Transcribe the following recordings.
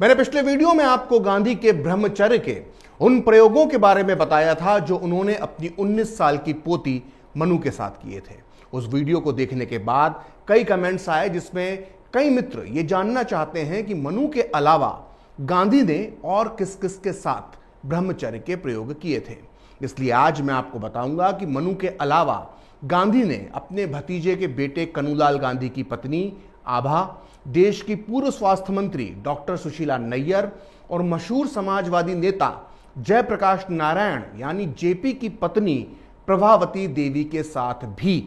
मैंने पिछले वीडियो में आपको गांधी के ब्रह्मचर्य के उन प्रयोगों के बारे में बताया था जो उन्होंने अपनी 19 साल की पोती मनु के साथ किए थे। उस वीडियो को देखने के बाद कई कमेंट्स आए जिसमें कई मित्र ये जानना चाहते हैं कि मनु के अलावा गांधी ने और किस किस के साथ ब्रह्मचर्य के प्रयोग किए थे। इसलिए आज मैं आपको बताऊंगा कि मनु के अलावा गांधी ने अपने भतीजे के बेटे कनुलाल गांधी की पत्नी आभा, देश की पूर्व स्वास्थ्य मंत्री डॉक्टर सुशीला नैयर और मशहूर समाजवादी नेता जयप्रकाश नारायण यानी जेपी की पत्नी प्रभावती देवी के साथ भी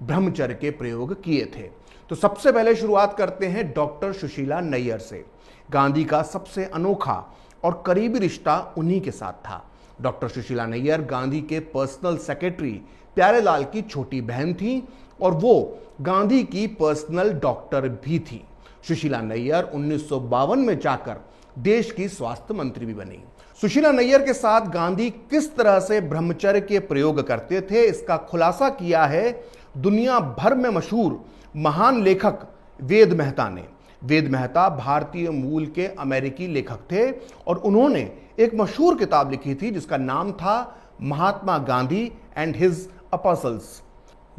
ब्रह्मचर्य के प्रयोग किए थे। तो सबसे पहले शुरुआत करते हैं डॉक्टर सुशीला नैयर से। गांधी का सबसे अनोखा और करीबी रिश्ता उन्हीं के साथ था। डॉक्टर सुशीला नैयर गांधी के पर्सनल सेक्रेटरी प्यारेलाल की छोटी बहन थी और वो गांधी की पर्सनल डॉक्टर भी थी। सुशीला नैयर 1952 में जाकर देश की स्वास्थ्य मंत्री भी बनी। सुशीला नैयर के साथ गांधी किस तरह से ब्रह्मचर्य के प्रयोग करते थे, इसका खुलासा किया है दुनिया भर में मशहूर महान लेखक वेद मेहता ने। वेद मेहता भारतीय मूल के अमेरिकी लेखक थे और उन्होंने एक मशहूर किताब लिखी थी जिसका नाम था Mahatma Gandhi and his apostles.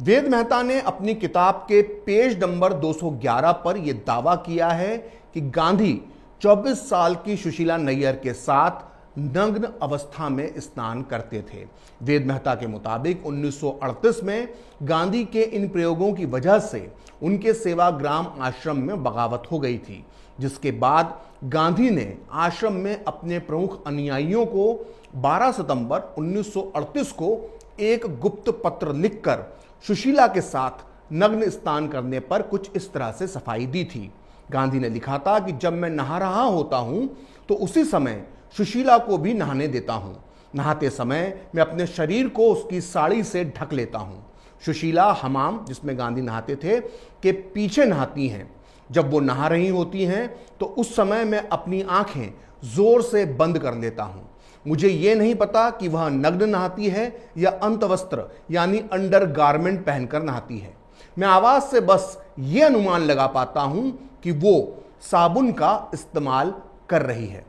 वेद मेहता ने अपनी किताब के पेज नंबर 211 पर यह दावा किया है कि गांधी 24 साल की सुशीला नैयर के साथ नग्न अवस्था में स्नान करते थे। वेद मेहता के मुताबिक 1938 में गांधी के इन प्रयोगों की वजह से उनके सेवाग्राम आश्रम में बगावत हो गई थी, जिसके बाद गांधी ने आश्रम में अपने प्रमुख अनुयायियों को 12 सितंबर 1938 को एक गुप्त पत्र लिखकर सुशीला के साथ नग्न स्नान करने पर कुछ इस तरह से सफाई दी थी। गांधी ने लिखा था कि जब मैं नहा रहा होता हूं तो उसी समय सुशीला को भी नहाने देता हूं। नहाते समय मैं अपने शरीर को उसकी साड़ी से ढक लेता हूं। सुशीला हमाम, जिसमें गांधी नहाते थे, के पीछे नहाती हैं। जब वो नहा रही होती हैं तो उस समय मैं अपनी आंखें जोर से बंद कर लेता हूं। मुझे ये नहीं पता कि वह नग्न नहाती है या अंतवस्त्र यानी अंडर गारमेंट पहनकर नहाती है। मैं आवाज से बस ये अनुमान लगा पाता हूं कि वो साबुन का इस्तेमाल कर रही है।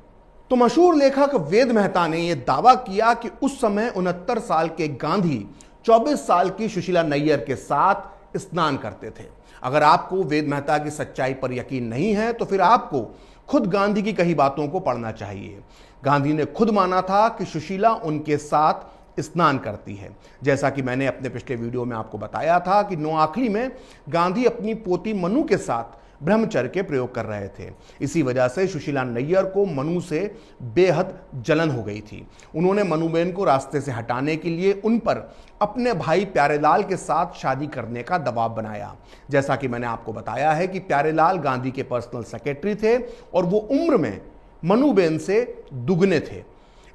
तो मशहूर लेखक वेद मेहता ने यह दावा किया कि उस समय 69 साल के गांधी 24 साल की सुशीला नैयर के साथ स्नान करते थे। अगर आपको वेद मेहता की सच्चाई पर यकीन नहीं है तो फिर आपको खुद गांधी की कही बातों को पढ़ना चाहिए। गांधी ने खुद माना था कि सुशीला उनके साथ स्नान करती है। जैसा कि मैंने अपने पिछले वीडियो में आपको बताया था कि नोआखली में गांधी अपनी पोती मनु के साथ ब्रह्मचर्य के प्रयोग कर रहे थे। इसी वजह से सुशीला नैयर को मनु से बेहद जलन हो गई थी। उन्होंने मनुबेन को रास्ते से हटाने के लिए उन पर अपने भाई प्यारेलाल के साथ शादी करने का दबाव बनाया। जैसा कि मैंने आपको बताया है कि प्यारेलाल गांधी के पर्सनल सेक्रेटरी थे और वो उम्र में मनुबेन से दुगने थे।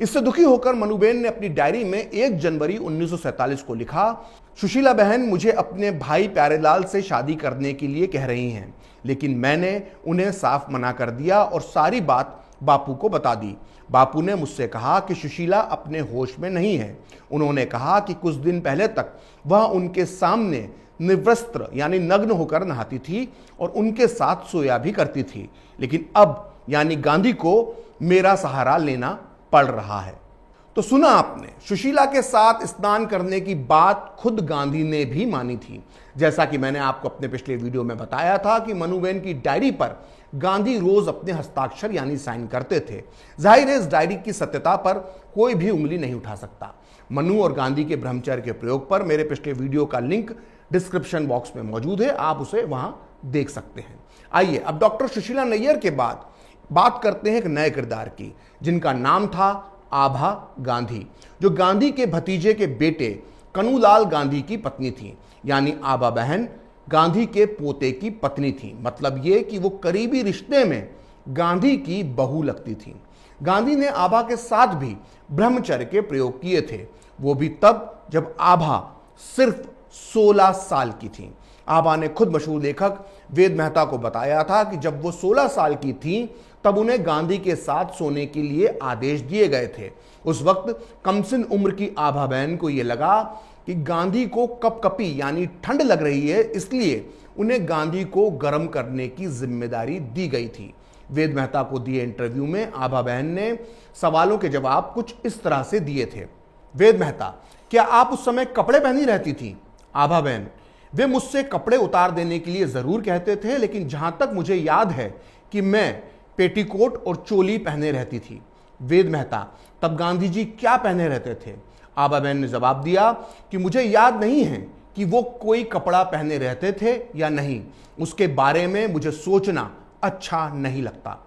इससे दुखी होकर मनुबेन ने अपनी डायरी में 1 जनवरी 1947 को लिखा, सुशीला बहन मुझे अपने भाई प्यारेलाल से शादी करने के लिए कह रही हैं, लेकिन मैंने उन्हें साफ मना कर दिया और सारी बात बापू को बता दी। बापू ने मुझसे कहा कि सुशीला अपने होश में नहीं है। उन्होंने कहा कि कुछ दिन पहले तक वह उनके सामने निर्वस्त्र यानी नग्न होकर नहाती थी और उनके साथ सोया भी करती थी, लेकिन अब यानी गांधी को मेरा सहारा लेना पड़ रहा है। तो सुना आपने, सुशीला के साथ स्नान करने की बात खुद गांधी ने भी मानी थी। जैसा कि मैंने आपको अपने पिछले वीडियो में बताया था कि मनुबेन की डायरी पर गांधी रोज अपने हस्ताक्षर यानी साइन करते थे। जाहिर है इस डायरी की सत्यता पर कोई भी उंगली नहीं उठा सकता। मनु और गांधी के ब्रह्मचर्य के प्रयोग पर मेरे पिछले वीडियो का लिंक डिस्क्रिप्शन बॉक्स में मौजूद है, आप उसे वहां देख सकते हैं। आइए अब डॉक्टर सुशीला नैयर के बाद बात करते हैं एक नए किरदार की, जिनका नाम था आभा गांधी, जो गांधी के भतीजे के बेटे कनुलाल गांधी की पत्नी थी। यानी आभा बहन गांधी के पोते की पत्नी थी। मतलब ये कि वो करीबी रिश्ते में गांधी की बहू लगती थी। गांधी ने आभा के साथ भी ब्रह्मचर्य के प्रयोग किए थे, वो भी तब जब आभा सिर्फ 16 साल की थी। आभा ने खुद मशहूर लेखक वेद मेहता को बताया था कि जब वो 16 साल की थी तब उन्हें गांधी के साथ सोने के लिए आदेश दिए गए थे। उस वक्त कमसिन उम्र की आभा बहन को यह लगा कि गांधी को कपकपी यानी ठंड लग रही है, इसलिए उन्हें गांधी को गर्म करने की जिम्मेदारी दी गई थी। वेद मेहता को दिए इंटरव्यू में आभा बहन ने सवालों के जवाब कुछ इस तरह से दिए थे। वेद मेहता, क्या आप उस समय कपड़े पहनी रहती थी? आभा बहन, वे मुझसे कपड़े उतार देने के लिए जरूर कहते थे, लेकिन जहां तक मुझे याद है कि मैं पेटीकोट और चोली पहने रहती थी। वेद मेहता, तब गांधी जी क्या पहने रहते थे? आभा बहन ने जवाब दिया कि मुझे याद नहीं है कि वो कोई कपड़ा पहने रहते थे या नहीं, उसके बारे में मुझे सोचना अच्छा नहीं लगता।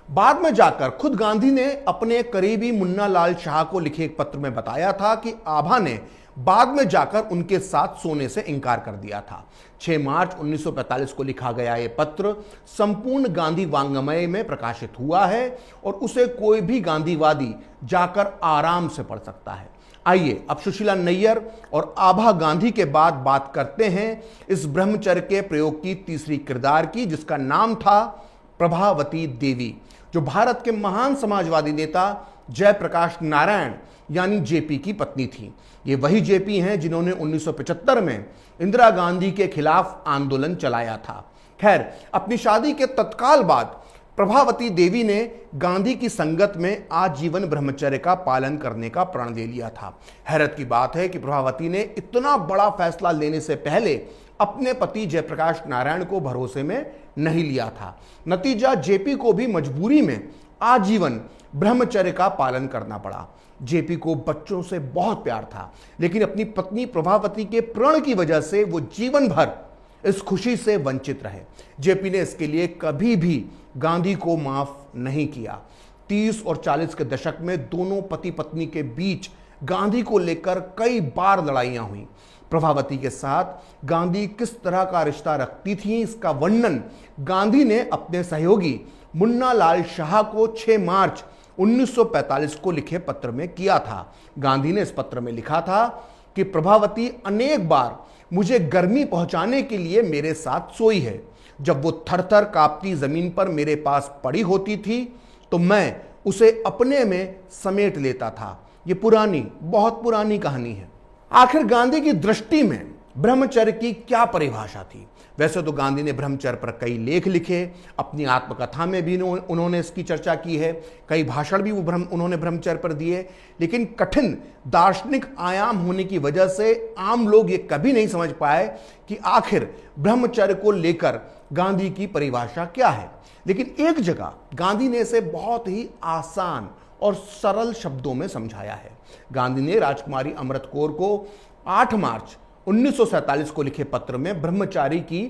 बाद में जाकर खुद गांधी ने अपने करीबी मुन्ना लाल शाह को लिखे एक पत्र में बताया था कि आभा ने बाद में जाकर उनके साथ सोने से इनकार कर दिया था। 6 मार्च 1945 को लिखा गया यह पत्र संपूर्ण गांधी वांग्मय में प्रकाशित हुआ है और उसे कोई भी गांधीवादी जाकर आराम से पढ़ सकता है। आइए अब सुशीला नैयर और आभा गांधी के बाद बात करते हैं इस ब्रह्मचर्य के प्रयोग की तीसरी किरदार की, जिसका नाम था प्रभावती देवी, जो भारत के महान समाजवादी नेता जयप्रकाश नारायण यानी जेपी की पत्नी थी। ये वही जेपी हैं जिन्होंने 1975 में इंदिरा गांधी के खिलाफ आंदोलन चलाया था। खैर, अपनी शादी के तत्काल बाद प्रभावती देवी ने गांधी की संगत में आजीवन ब्रह्मचर्य का पालन करने का प्रण ले लिया था। हैरत की बात है कि प्रभावती ने इतना बड़ा फैसला लेने से पहले अपने पति जयप्रकाश नारायण को भरोसे में नहीं लिया था। नतीजा जेपी को भी मजबूरी में आजीवन ब्रह्मचर्य का पालन करना पड़ा। जेपी को बच्चों से बहुत प्यार था, लेकिन अपनी पत्नी प्रभावती के प्रण की वजह से वो जीवन भर इस खुशी से वंचित रहे। जेपी ने इसके लिए कभी भी गांधी को माफ नहीं किया। 30 और 40 के दशक में दोनों पति पत्नी के बीच गांधी को लेकर कई बार लड़ाइयां हुई। प्रभावती के साथ गांधी किस तरह का रिश्ता रखती थी, इसका वर्णन गांधी ने अपने सहयोगी मुन्ना लाल शाह को 6 मार्च 1945 को लिखे पत्र में किया था। गांधी ने इस पत्र में लिखा था कि प्रभावती अनेक बार मुझे गर्मी पहुंचाने के लिए मेरे साथ सोई है। जब वो थरथर कांपती जमीन पर मेरे पास पड़ी होती थी तो मैं उसे अपने में समेट लेता था। ये पुरानी, बहुत पुरानी कहानी है। आखिर गांधी की दृष्टि में ब्रह्मचर्य की क्या परिभाषा थी? वैसे तो गांधी ने ब्रह्मचर्य पर कई लेख लिखे, अपनी आत्मकथा में भी उन्होंने इसकी चर्चा की है, कई भाषण भी उन्होंने ब्रह्मचर्य पर दिए, लेकिन कठिन दार्शनिक आयाम होने की वजह से आम लोग ये कभी नहीं समझ पाए कि आखिर ब्रह्मचर्य को लेकर गांधी की परिभाषा क्या है। लेकिन एक जगह गांधी ने इसे बहुत ही आसान और सरल शब्दों में समझाया है। गांधी ने राजकुमारी अमृत कौर को 8 मार्च 1947 को लिखे पत्र में ब्रह्मचारी की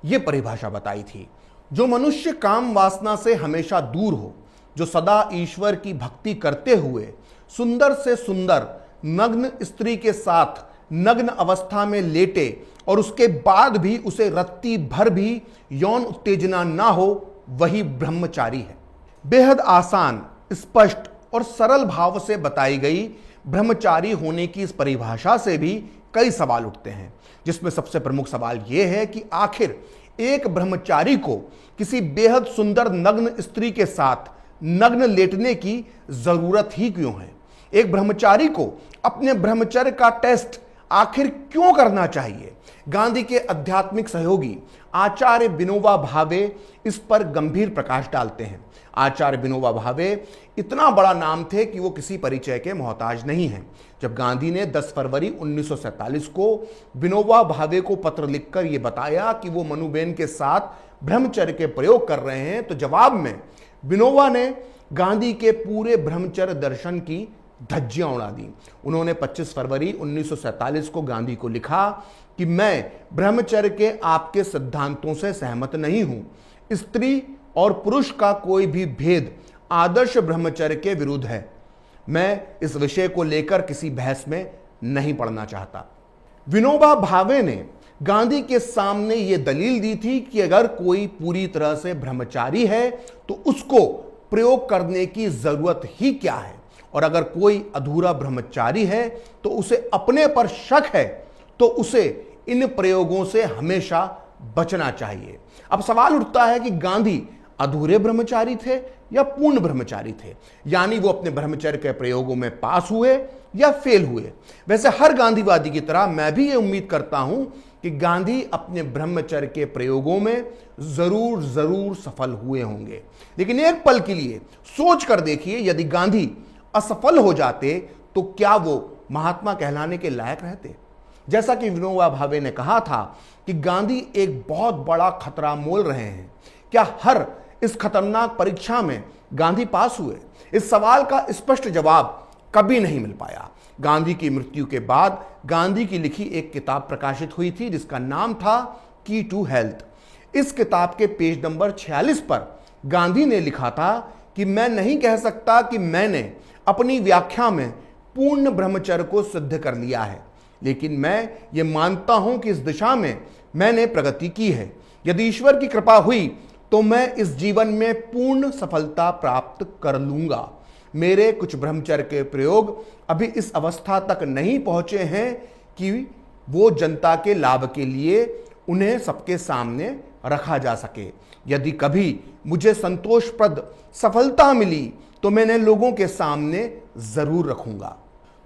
यह परिभाषा बताई थी: जो मनुष्य काम वासना से हमेशा दूर हो, जो सदा ईश्वर की भक्ति करते हुए सुंदर से सुंदर नग्न स्त्री के साथ नग्न अवस्था में लेटे और उसके बाद भी उसे रत्ती भर भी यौन उत्तेजना ना हो, वही ब्रह्मचारी है। बेहद आसान, स्पष्ट और सरल भाव से बताई गई ब्रह्मचारी होने की इस परिभाषा से भी कई सवाल उठते हैं, जिसमें सबसे प्रमुख सवाल यह है कि आखिर एक ब्रह्मचारी को किसी बेहद सुंदर नग्न स्त्री के साथ नग्न लेटने की जरूरत ही क्यों है? एक ब्रह्मचारी को अपने ब्रह्मचर्य का टेस्ट आखिर क्यों करना चाहिए? गांधी के आध्यात्मिक सहयोगी आचार्य विनोबा भावे इस पर गंभीर प्रकाश डालते हैं। आचार्य विनोबा भावे इतना बड़ा नाम थे कि वो किसी परिचय के मोहताज नहीं हैं। जब गांधी ने 10 फरवरी 1947 को विनोबा भावे को पत्र लिखकर यह बताया कि वो मनुबेन के साथ ब्रह्मचर्य के प्रयोग कर रहे हैं, तो जवाब में विनोबा ने गांधी के पूरे ब्रह्मचर्य दर्शन की धज्जियां उड़ा दी। उन्होंने 25 फरवरी 1947 को गांधी को लिखा कि मैं ब्रह्मचर्य के आपके सिद्धांतों से सहमत नहीं हूं। स्त्री और पुरुष का कोई भी भेद आदर्श ब्रह्मचर्य के विरुद्ध है। मैं इस विषय को लेकर किसी बहस में नहीं पड़ना चाहता। विनोबा भावे ने गांधी के सामने यह दलील दी थी कि अगर कोई पूरी तरह से ब्रह्मचारी है तो उसको प्रयोग करने की जरूरत ही क्या है, और अगर कोई अधूरा ब्रह्मचारी है तो उसे अपने पर शक है तो उसे इन प्रयोगों से हमेशा बचना चाहिए। अब सवाल उठता है कि गांधी अधूरे ब्रह्मचारी थे या पूर्ण ब्रह्मचारी थे, यानी वो अपने ब्रह्मचर्य के प्रयोगों में पास हुए या फेल हुए। वैसे हर गांधीवादी की तरह मैं भी ये उम्मीद करता हूं कि गांधी अपने ब्रह्मचर्य के प्रयोगों में जरूर सफल हुए होंगे। लेकिन एक पल के लिए सोच कर देखिए, यदि गांधी असफल हो जाते तो क्या वो महात्मा कहलाने के लायक रहते? जैसा कि विनोबा भावे ने कहा था कि गांधी एक बहुत बड़ा खतरा मोल रहे हैं। क्या हर इस खतरनाक परीक्षा में गांधी पास हुए? इस सवाल का स्पष्ट जवाब कभी नहीं मिल पाया। गांधी की मृत्यु के बाद गांधी की लिखी एक किताब प्रकाशित हुई थी जिसका नाम था की टू हेल्थ। इस किताब के पेज नंबर 46 पर गांधी ने लिखा था कि मैं नहीं कह सकता कि मैंने अपनी व्याख्या में पूर्ण ब्रह्मचर्य को सिद्ध कर लिया है, लेकिन मैं ये मानता हूं कि इस दिशा में मैंने प्रगति की है। यदि ईश्वर की कृपा हुई तो मैं इस जीवन में पूर्ण सफलता प्राप्त कर लूंगा। मेरे कुछ ब्रह्मचर्य के प्रयोग अभी इस अवस्था तक नहीं पहुंचे हैं कि वो जनता के लाभ के लिए उन्हें सबके सामने रखा जा सके। यदि कभी मुझे संतोषप्रद सफलता मिली तो मैंने लोगों के सामने जरूर रखूंगा।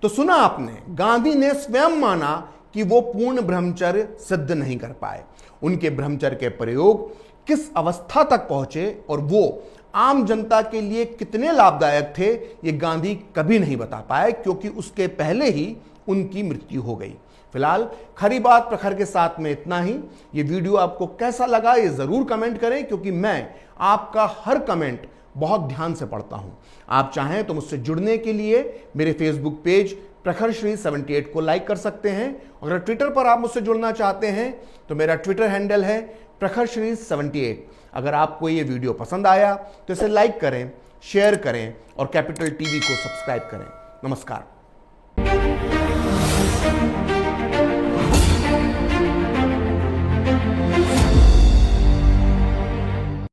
तो सुना आपने, गांधी ने स्वयं माना कि वो पूर्ण ब्रह्मचर्य सिद्ध नहीं कर पाए। उनके ब्रह्मचर्य के प्रयोग किस अवस्था तक पहुंचे और वो आम जनता के लिए कितने लाभदायक थे, ये गांधी कभी नहीं बता पाए, क्योंकि उसके पहले ही उनकी मृत्यु हो गई। फिलहाल खरी बात प्रखर के साथ में इतना ही। ये वीडियो आपको कैसा लगा ये जरूर कमेंट करें, क्योंकि मैं आपका हर कमेंट बहुत ध्यान से पढ़ता हूं। आप चाहें तो मुझसे जुड़ने के लिए मेरे फेसबुक पेज प्रखर श्री 78 को लाइक कर सकते हैं। अगर ट्विटर पर आप मुझसे जुड़ना चाहते हैं तो मेरा ट्विटर हैंडल है प्रखर श्री 78। अगर आपको ये वीडियो पसंद आया तो इसे लाइक करें, शेयर करें और कैपिटल टीवी को सब्सक्राइब करें। नमस्कार।